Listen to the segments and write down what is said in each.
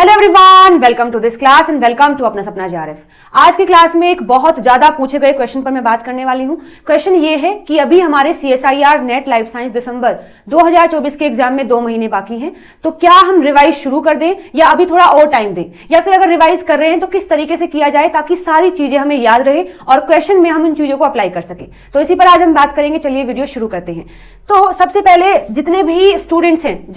Hello everyone, welcome to this class and welcome to अपना सपना JRF. आज की क्लास में एक बहुत ज्यादा पूछे गए क्वेश्चन पर मैं बात करने वाली हूं। क्वेश्चन ये है कि अभी हमारे सीएसआईआर नेट लाइफ साइंस दिसंबर 2024 के एग्जाम में 2 महीने बाकी हैं, तो क्या हम रिवाइज शुरू कर दें या अभी थोड़ा और टाइम दें, या फिर अगर रिवाइज कर रहे हैं तो किस तरीके से किया जाए ताकि सारी चीजें हमें याद रहे और क्वेश्चन में हम उन चीजों को अप्लाई कर सके। तो इसी पर आज हम बात करेंगे। चलिए वीडियो शुरू करते हैं। तो सबसे पहले जितने भी स्टूडेंट्स हैं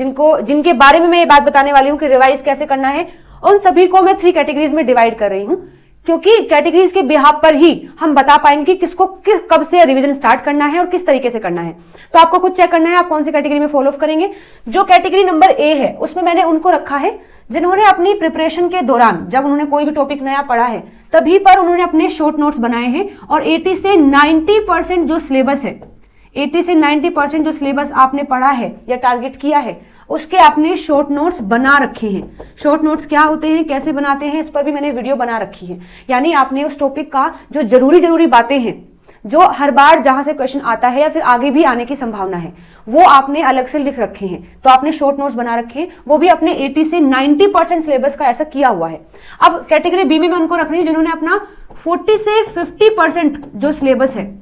जिनके बारे में मैं ये बात बताने वाली हूँ कि रिवाइज कैसे करना है, उन सभी को मैं 3 कैटेगरीज में डिवाइड कर रही हूं, क्योंकि कैटेगरीज के बिहाफ पर ही हम बता पाएंगे कि किसको कब से रिवीजन स्टार्ट करना है और किस तरीके से करना है। तो आपको खुद चेक करना है आप कौन सी कैटेगरी में फॉलो करेंगे। जो कैटेगरी नंबर ए है उसमें मैंने उनको रखा है जिन्होंने अपनी प्रिपरेशन के दौरान, जब उन्होंने कोई भी टॉपिक नया पढ़ा है तभी पर उन्होंने अपने शॉर्ट नोट्स बनाए हैं और 80 से 90% जो सिलेबस है, 80 से 90% जो सिलेबस आपने पढ़ा है या टारगेट किया है उसके आपने शॉर्ट नोट्स बना रखे हैं। शॉर्ट नोट्स क्या होते हैं, कैसे बनाते हैं, इस पर भी मैंने वीडियो बना रखी है। यानी आपने उस टॉपिक का जो जरूरी बातें हैं, जो हर बार जहां से क्वेश्चन आता है या फिर आगे भी आने की संभावना है, वो आपने अलग से लिख रखे हैं। तो आपने शॉर्ट नोट्स बना रखे हैं, वो भी अपने 80 से 90% सिलेबस का ऐसा किया हुआ है। अब कैटेगरी बी में मैं उनको रख रही हूँ जिन्होंने अपना 40 से 50% जो सिलेबस है,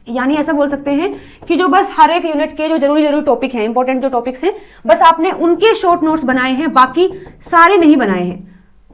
यानी ऐसा बोल सकते हैं कि जो बस हर एक यूनिट के जो जरूरी टॉपिक हैं, इंपॉर्टेंट जो टॉपिक्स हैं, बस आपने उनके शॉर्ट नोट्स बनाए हैं, बाकी सारे नहीं बनाए हैं।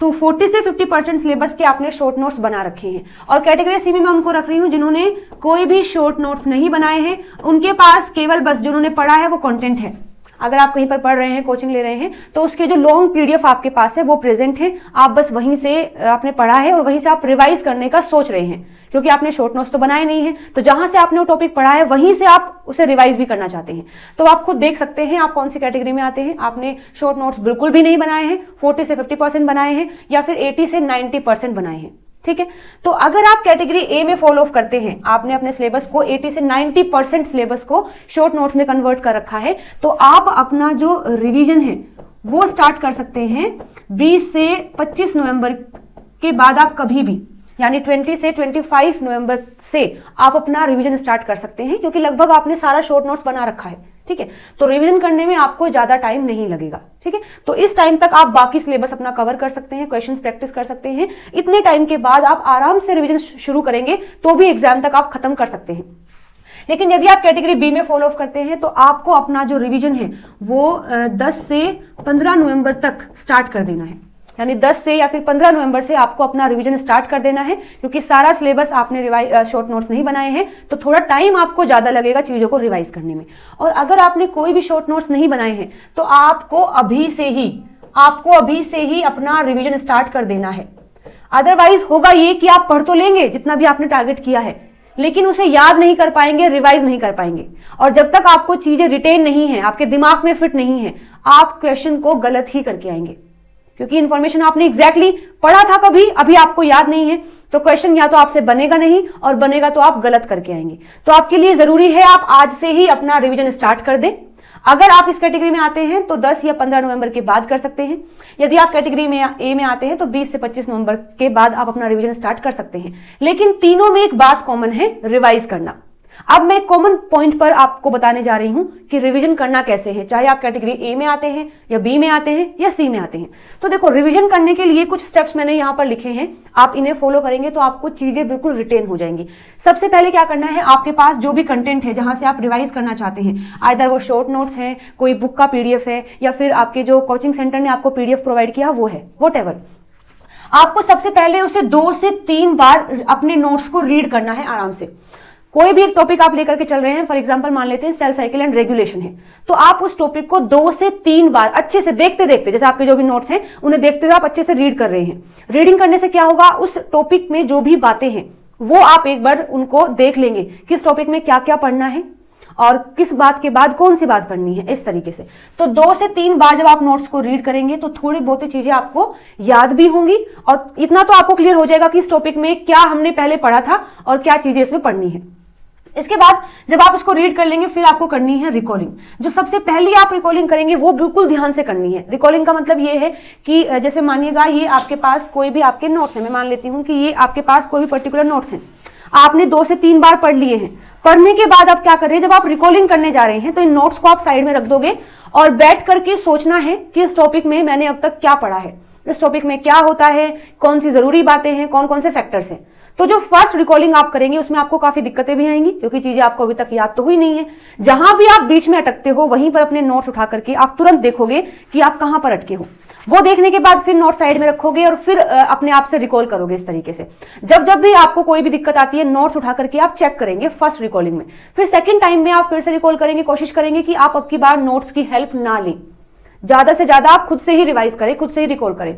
तो 40 से 50% सिलेबस के आपने शॉर्ट नोट्स बना रखे हैं। और कैटेगरी सी में मैं उनको रख रही हूं जिन्होंने कोई भी शॉर्ट नोट्स नहीं बनाए हैं, उनके पास केवल बस जो उन्होंने पढ़ा है वो कंटेंट है। अगर आप कहीं पर पढ़ रहे हैं, कोचिंग ले रहे हैं, तो उसके जो लॉन्ग पीडीएफ आपके पास है वो प्रेजेंट है, आप बस वहीं से आपने पढ़ा है और वहीं से आप रिवाइज करने का सोच रहे हैं, क्योंकि आपने शॉर्ट नोट्स तो बनाए नहीं है। तो जहां से आपने वो टॉपिक पढ़ा है वहीं से आप उसे रिवाइज भी करना चाहते हैं। तो आप खुद देख सकते हैं आप कौन सी कैटेगरी में आते हैं। आपने शॉर्ट नोट्स बिल्कुल भी नहीं बनाए हैं, 40 से 50% बनाए हैं, या फिर 80 से 90% बनाए हैं। ठीक है, तो अगर आप कैटेगरी ए में फॉलो ऑफ करते हैं, आपने अपने सिलेबस को 80 से 90% सिलेबस को शॉर्ट नोट्स में कन्वर्ट कर रखा है, तो आप अपना जो रिवीजन है वो स्टार्ट कर सकते हैं 20 से 25 नवंबर के बाद। आप कभी भी, यानी 20 से 25 नवंबर से आप अपना रिवीजन स्टार्ट कर सकते हैं, क्योंकि लगभग आपने सारा शॉर्ट नोट्स बना रखा है। ठीक है, तो रिवीजन करने में आपको ज्यादा टाइम नहीं लगेगा। ठीक है, तो इस टाइम तक आप बाकी सिलेबस अपना कवर कर सकते हैं, क्वेश्चंस प्रैक्टिस कर सकते हैं। इतने टाइम के बाद आप आराम से रिवीजन शुरू करेंगे तो भी एग्जाम तक आप खत्म कर सकते हैं। लेकिन यदि आप कैटेगरी बी में फॉलो ऑफ करते हैं तो आपको अपना जो रिवीजन है वो 10 से 15 नवंबर तक स्टार्ट कर देना है। यानी 10 से या फिर 15 नवंबर से आपको अपना रिवीजन स्टार्ट कर देना है, क्योंकि सारा सिलेबस आपने शॉर्ट नोट्स नहीं बनाए हैं, तो थोड़ा टाइम आपको ज्यादा लगेगा चीजों को रिवाइज करने में। और अगर आपने कोई भी शॉर्ट नोट्स नहीं बनाए हैं तो आपको अभी से ही अपना रिवीजन स्टार्ट कर देना है। अदरवाइज होगा ये कि आप पढ़ तो लेंगे जितना भी आपने टारगेट किया है, लेकिन उसे याद नहीं कर पाएंगे, रिवाइज नहीं कर पाएंगे। और जब तक आपको चीजें रिटेन नहीं है, आपके दिमाग में फिट नहीं है, आप क्वेश्चन को गलत ही करके आएंगे, क्योंकि इंफॉर्मेशन आपने एग्जैक्टली पढ़ा था कभी, अभी आपको याद नहीं है, तो क्वेश्चन या तो आपसे बनेगा नहीं, और बनेगा तो आप गलत करके आएंगे। तो आपके लिए जरूरी है आप आज से ही अपना रिवीजन स्टार्ट कर दें। अगर आप इस कैटेगरी में आते हैं तो 10 या 15 नवंबर के बाद कर सकते हैं। यदि आप कैटेगरी में ए में आते हैं तो 20 से 25 नवंबर के बाद आप अपना रिवीजन स्टार्ट कर सकते हैं। लेकिन तीनों में एक बात कॉमन है, रिवाइज करना। अब मैं कॉमन पॉइंट पर आपको बताने जा रही हूं कि रिवीजन करना कैसे है, चाहे आप कैटेगरी ए में आते हैं या बी में आते हैं या सी में आते हैं। तो देखो, रिवीजन करने के लिए कुछ स्टेप्स मैंने यहां पर लिखे हैं, आप इन्हें फॉलो करेंगे तो आपको चीजें बिल्कुल रिटेन हो जाएंगी। सबसे पहले क्या करना है, आपके पास जो भी कंटेंट है जहां से आप रिवाइज करना चाहते हैं, आइदर वो शॉर्ट नोट्स है, कोई बुक का पीडीएफ है, या फिर आपके जो कोचिंग सेंटर ने आपको पीडीएफ प्रोवाइड किया वो है, व्हाटएवर, आपको सबसे पहले उसे 2 से 3 बार अपने नोट्स को रीड करना है आराम से। कोई भी एक टॉपिक आप लेकर के चल रहे हैं, फॉर एग्जांपल मान लेते हैं सेल साइकिल एंड रेगुलेशन है, तो आप उस टॉपिक को 2 से 3 बार अच्छे से देखते देखते, जैसे आपके जो भी नोट्स हैं उन्हें देखते हुए आप अच्छे से रीड कर रहे हैं। रीडिंग करने से क्या होगा, उस टॉपिक में जो भी बातें हैं वो आप एक बार उनको देख लेंगे, किस टॉपिक में क्या क्या पढ़ना है और किस बात के बाद कौन सी बात पढ़नी है, इस तरीके से। तो 2 से 3 बार जब आप नोट्स को रीड करेंगे तो थोड़ी बहुत चीजें आपको याद भी होंगी, और इतना तो आपको क्लियर हो जाएगा कि इस टॉपिक में क्या हमने पहले पढ़ा था और क्या चीजें इसमें पढ़नी है। इसके बाद जब आप इसको रीड कर लेंगे, फिर आपको करनी है रिकॉलिंग। जो सबसे पहली आप रिकॉलिंग करेंगे वो बिल्कुल ध्यान से करनी है। रिकॉलिंग का मतलब ये है कि जैसे मानिएगा ये आपके पास कोई भी आपके नोट्स हैं, मैं मान लेती हूँ कि ये आपके पास कोई भी पर्टिकुलर नोट्स हैं, आपने 2 से 3 बार पढ़ लिए हैं। पढ़ने के बाद आप क्या कर रहे हैं, जब आप रिकॉलिंग करने जा रहे हैं तो इन नोट्स को आप साइड में रख दोगे और बैठ करके सोचना है कि इस टॉपिक में मैंने अब तक क्या पढ़ा है, इस टॉपिक में क्या होता है, कौन सी जरूरी बातें हैं, कौन कौन से फैक्टर्स हैं। तो जो फर्स्ट रिकॉलिंग आप करेंगे उसमें आपको काफी दिक्कतें भी आएंगी, क्योंकि चीजें आपको अभी तक याद तो हुई नहीं है। जहां भी आप बीच में अटकते हो वहीं पर अपने नोट्स उठा करके आप तुरंत देखोगे कि आप कहां पर अटके हो। वो देखने के बाद फिर नोट साइड में रखोगे और फिर अपने आप से रिकॉल करोगे इस तरीके से। जब जब भी आपको कोई भी दिक्कत आती है, नोट्स उठा करके आप चेक करेंगे फर्स्ट रिकॉलिंग में। फिर सेकंड टाइम में आप फिर से रिकॉल करेंगे, कोशिश करेंगे कि आप अब की बार नोट्स की हेल्प ना लें, ज्यादा से ज्यादा आप खुद से ही रिवाइज करें, खुद से ही रिकॉल करें।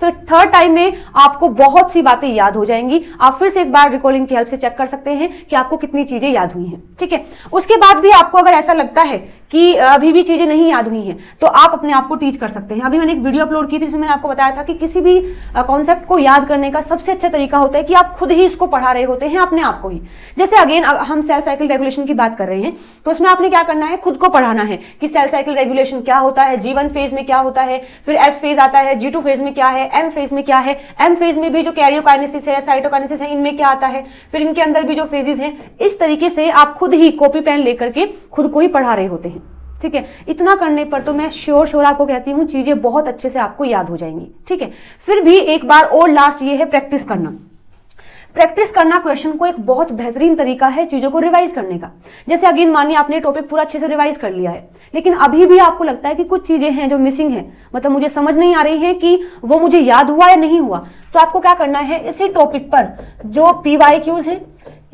फिर थर्ड टाइम में आपको बहुत सी बातें याद हो जाएंगी। आप फिर से एक बार रिकॉलिंग की हेल्प से चेक कर सकते हैं कि आपको कितनी चीजें याद हुई हैं। ठीक है, उसके बाद भी आपको अगर ऐसा लगता है कि अभी भी चीजें नहीं याद हुई हैं, तो आप अपने आप को टीच कर सकते हैं। अभी मैंने एक वीडियो अपलोड की थी जिसमें मैंने आपको बताया था कि किसी भी कॉन्सेप्ट को याद करने का सबसे अच्छा तरीका होता है कि आप खुद ही इसको पढ़ा रहे होते हैं अपने आप को ही। जैसे अगेन हम सेल साइकिल रेगुलेशन की बात कर रहे हैं, तो उसमें आपने क्या करना है, खुद को पढ़ाना है कि सेल साइकिल रेगुलेशन क्या होता है, G1 फेज में क्या होता है, फिर S फेज आता है, G2 फेज में क्या है, M फेज में क्या है, M फेज में भी जो कैरियोकाइनेसिस है, साइटोकाइनेसिस है, इनमें क्या आता है, फिर इनके अंदर भी जो फेजेस हैं। इस तरीके से आप खुद ही कॉपी पेन लेकर के खुद को ही पढ़ा रहे होते हैं। ठीक है, इतना करने पर तो मैं श्योर आपको कहती हूं चीजें बहुत अच्छे से आपको याद हो जाएंगी। ठीक है, फिर भी एक बार और लास्ट ये है प्रैक्टिस करना। प्रैक्टिस करना क्वेश्चन को एक बहुत बेहतरीन तरीका है चीजों को रिवाइज करने का। जैसे अगेन मानिए आपने टॉपिक पूरा अच्छे से रिवाइज कर लिया है, लेकिन अभी भी आपको लगता है कि कुछ चीजें हैं जो मिसिंग है, मतलब मुझे समझ नहीं आ रही है कि वो मुझे याद हुआ या नहीं हुआ। तो आपको क्या करना है, इसी टॉपिक पर जो PYQs है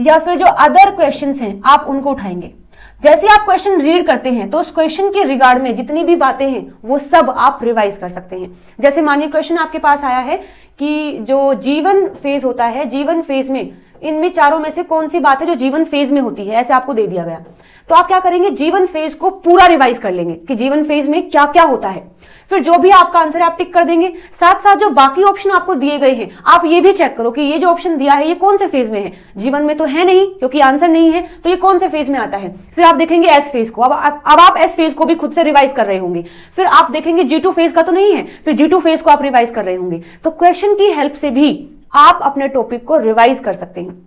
या फिर जो अदर क्वेश्चन हैं आप उनको उठाएंगे। जैसे आप क्वेश्चन रीड करते हैं तो उस क्वेश्चन के रिगार्ड में जितनी भी बातें हैं वो सब आप रिवाइज कर सकते हैं। जैसे मानिए क्वेश्चन आपके पास आया है कि जो G1 फेज होता है, G1 फेज में इनमें चारों में से कौन सी बात है जो G1 फेज में होती है, ऐसे आपको दे दिया गया। तो आप क्या करेंगे, G1 फेज को पूरा रिवाइज कर लेंगे कि G1 फेज में क्या क्या होता है। फिर जो भी आपका आंसर है आप टिक कर देंगे। साथ साथ जो बाकी ऑप्शन आपको दिए गए हैं आप ये भी चेक करो कि ये जो ऑप्शन दिया है ये कौन से फेज में है। G1 में तो है नहीं क्योंकि आंसर नहीं है, तो ये कौन से फेज में आता है। फिर आप देखेंगे S फेज को। अब आप S फेज को भी खुद से रिवाइज कर रहे होंगे। फिर आप देखेंगे G2 फेज का तो नहीं है, फिर G2 फेज को आप रिवाइज कर रहे होंगे। तो क्वेश्चन की हेल्प से भी आप अपने टॉपिक को रिवाइज कर सकते हैं।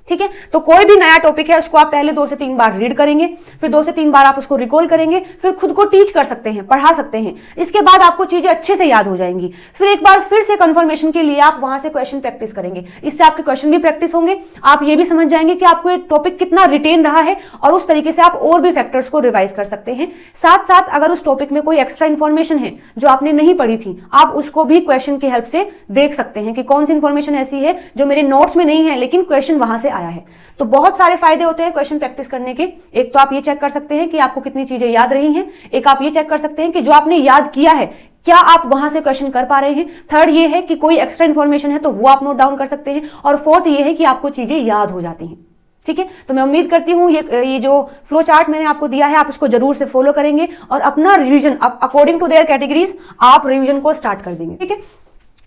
ठीक है, तो कोई भी नया टॉपिक है उसको आप पहले 2 से 3 बार रीड करेंगे, फिर 2 से 3 बार आप उसको रिकॉल करेंगे, फिर खुद को टीच कर सकते हैं, पढ़ा सकते हैं। इसके बाद आपको चीजें अच्छे से याद हो जाएंगी। फिर एक बार फिर से कंफर्मेशन के लिए आप वहां से क्वेश्चन प्रैक्टिस करेंगे। इससे आपके क्वेश्चन भी प्रैक्टिस होंगे, आप ये भी समझ जाएंगे कि आपको ये टॉपिक कितना रिटेन रहा है, और उस तरीके से आप और भी फैक्टर्स को रिवाइज कर सकते हैं। साथ साथ अगर उस टॉपिक में कोई एक्स्ट्रा इन्फॉर्मेशन है जो आपने नहीं पढ़ी थी, आप उसको भी क्वेश्चन की हेल्प से देख सकते हैं कि कौन सी इन्फॉर्मेशन ऐसी है जो मेरे नोट्स में नहीं है लेकिन क्वेश्चन वहां से आया है। तो बहुत सारे फायदे होते हैं क्वेश्चन प्रैक्टिस करने के। एक तो आप ये चेक कर सकते हैं कि आपको कितनी चीजें याद रही हैं, एक आप ये चेक कर सकते हैं कि जो आपने याद किया है क्या आप वहां से क्वेश्चन कर पा रहे हैं। थर्ड ये है कि कोई एक्स्ट्रा इन्फॉर्मेशन है तो वो आप नोट डाउन कर सकते हैं, और फोर्थ ये है कि आपको चीजें याद हो जाती हैं। ठीक है, तो मैं उम्मीद करती हूं ये जो फ्लो चार्ट मैंने आपको दिया है आप उसको जरूर से फॉलो करेंगे और अपना revision according to their categories आप रिवीजन को स्टार्ट कर देंगे। ठीक है,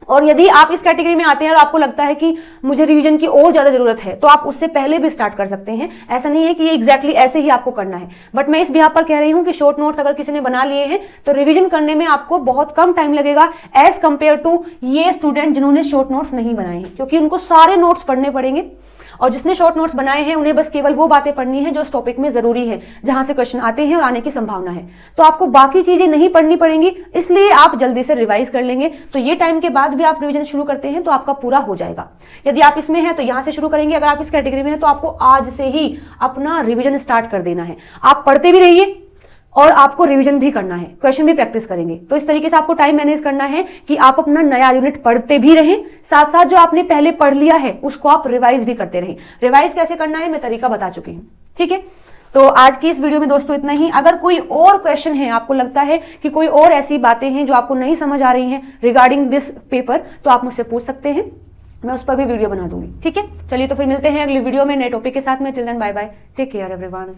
और यदि आप इस कैटेगरी में आते हैं और आपको लगता है कि मुझे रिवीजन की और ज्यादा जरूरत है, तो आप उससे पहले भी स्टार्ट कर सकते हैं। ऐसा नहीं है कि ये एग्जैक्टली ऐसे ही आपको करना है, बट मैं इस बिहाफ पर कह रही हूं कि शॉर्ट नोट्स अगर किसी ने बना लिए हैं तो रिवीजन करने में आपको बहुत कम टाइम लगेगा एज कंपेयर टू ये स्टूडेंट जिन्होंने शॉर्ट नोट्स नहीं बनाए हैं, क्योंकि उनको सारे नोट्स पढ़ने पड़ेंगे। और जिसने शॉर्ट नोट्स बनाए हैं उन्हें बस केवल वो बातें पढ़नी है जो इस टॉपिक में जरूरी है, जहां से क्वेश्चन आते हैं और आने की संभावना है। तो आपको बाकी चीजें नहीं पढ़नी पड़ेंगी, इसलिए आप जल्दी से रिवाइज कर लेंगे। तो ये टाइम के बाद भी आप रिवीजन शुरू करते हैं तो आपका पूरा हो जाएगा। यदि आप इसमें हैं तो यहां से शुरू करेंगे, अगर आप इस कैटेगरी में हैं तो आपको आज से ही अपना रिवीजन स्टार्ट कर देना है। आप पढ़ते भी रहिए और आपको रिवीजन भी करना है, क्वेश्चन भी प्रैक्टिस करेंगे। तो इस तरीके से आपको टाइम मैनेज करना है कि आप अपना नया यूनिट पढ़ते भी रहें, साथ साथ जो आपने पहले पढ़ लिया है उसको आप रिवाइज भी करते रहें। रिवाइज कैसे करना है मैं तरीका बता चुकी हूं। ठीक है, तो आज की इस वीडियो में दोस्तों इतना ही। अगर कोई और क्वेश्चन है, आपको लगता है कि कोई और ऐसी बातें हैं जो आपको नहीं समझ आ रही हैं रिगार्डिंग दिस पेपर, तो आप मुझसे पूछ सकते हैं, मैं उस पर भी वीडियो बना दूंगी। ठीक है, चलिए तो फिर मिलते हैं अगली वीडियो में नए टॉपिक के साथ में। Till then bye bye, take care everyone.